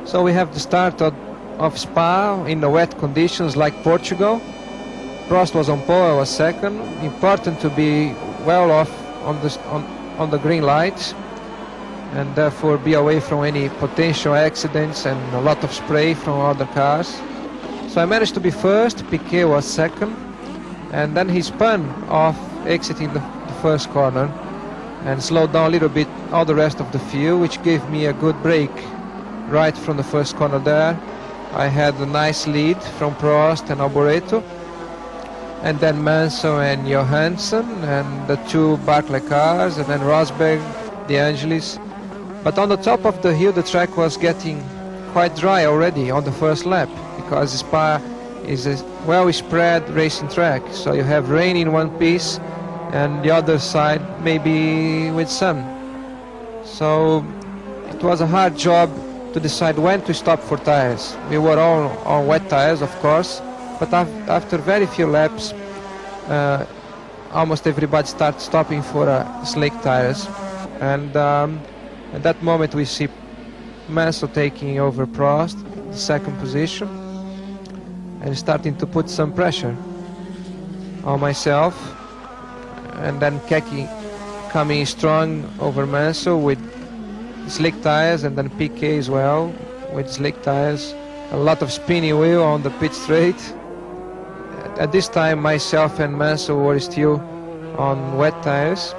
So we have the start of Spa in the wet conditions like Portugal. Prost was on pole, I was second. Important to be well off on the green lights and therefore be away from any potential accidents and a lot of spray from other cars. So I managed to be first, Piquet was second, and then he spun off exiting the first corner and slowed down a little bit all the rest of the field, which gave me a good break right from the first corner there. I had a nice lead from Prost and Alboreto, and then Mansell and Johansson and the two Barclay cars, and then Rosberg, De Angelis. But on the top of the hill the track was getting quite dry already on the first lap, because Spa is a well spread racing track, so you have rain in one piece and the other side maybe with sun. So it was a hard job to decide when to stop for tires. We were all on wet tires, of course, but after very few laps almost everybody started stopping for slick tires, and at that moment we see Mansell taking over Prost, the second position, and starting to put some pressure on myself, and then Keke coming strong over Mansell with slick tires, and then Piquet as well with slick tires. A lot of spinning wheel on the pit straight. At this time myself and Mansell were still on wet tires,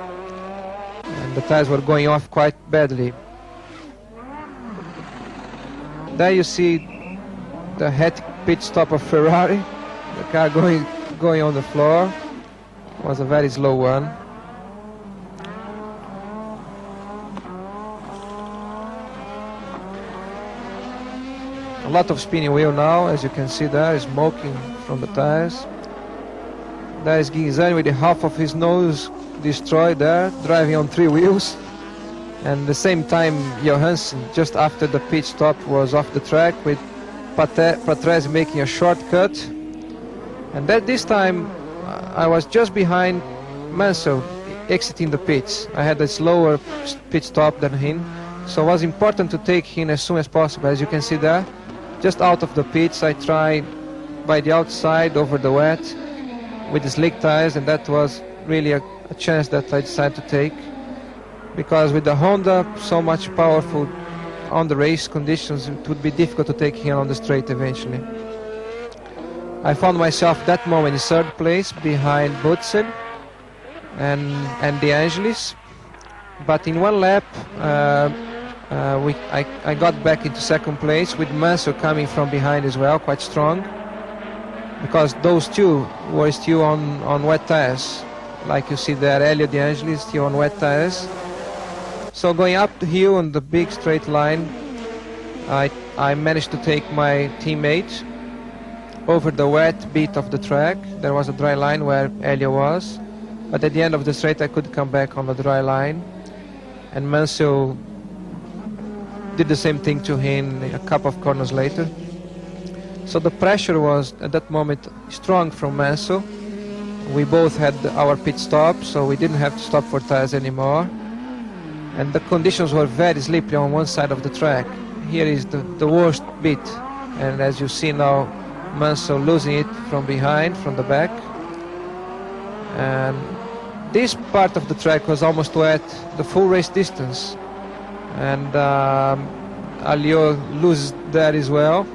and the tires were going off quite badly. There you see the hectic pit stop of Ferrari, the car going on the floor. It was a very slow one. A lot of spinning wheel now, as you can see there, smoking from the tires. There is Ghinzani with the half of his nose destroyed there, driving on 3 wheels. And the same time Johansson, just after the pit stop, was off the track with Patrese making a shortcut. And this time I was just behind Mansell exiting the pits. I had a slower pit stop than him, so it was important to take him as soon as possible. As you can see there, just out of the pits I tried by the outside over the wet with the slick tires, and that was really a chance that I decided to take, because with the Honda so much powerful on the race conditions, it would be difficult to take him on the straight eventually. I found myself that moment in third place behind Boutsen and De Angelis, but in one lap I got back into second place with Mansell coming from behind as well, quite strong, because those two were still on wet tires. Like you see there, Elio De Angelis still on wet tires. So going up the hill on the big straight line, I managed to take my teammate over the wet bit of the track. There was a dry line where Elio was, but at the end of the straight I could come back on the dry line, and Mansell did the same thing to him a couple of corners later. So the pressure was at that moment strong from Mansell. We both had our pit stop, so we didn't have to stop for tires anymore, and the conditions were very slippery on one side of the track. Here is the worst bit, and as you see now, Mansell losing it from behind, from the back, and this part of the track was almost wet the full race distance, and Alio loses there as well.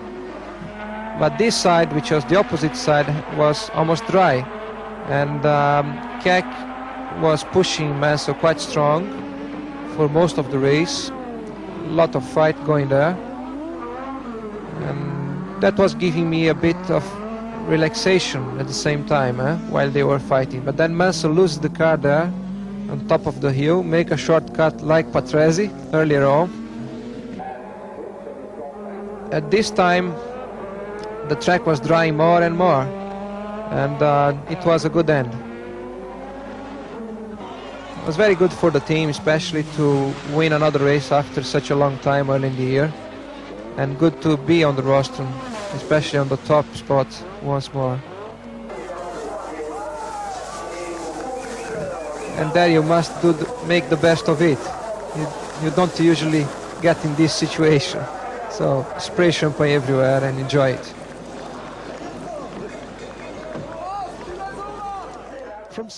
But this side, which was the opposite side, was almost dry, and Keck was pushing Mansell quite strong for most of the race. A lot of fight going there, and that was giving me a bit of relaxation at the same time while they were fighting. But then Mansell loses the car there on top of the hill, make a shortcut like Patrese earlier on. At this time the track was drying more and more, and it was a good end. It was very good for the team, especially to win another race after such a long time early in the year, and good to be on the rostrum, especially on the top spot once more. And there you must make the best of it. You don't usually get in this situation. So spray champagne everywhere and enjoy it. From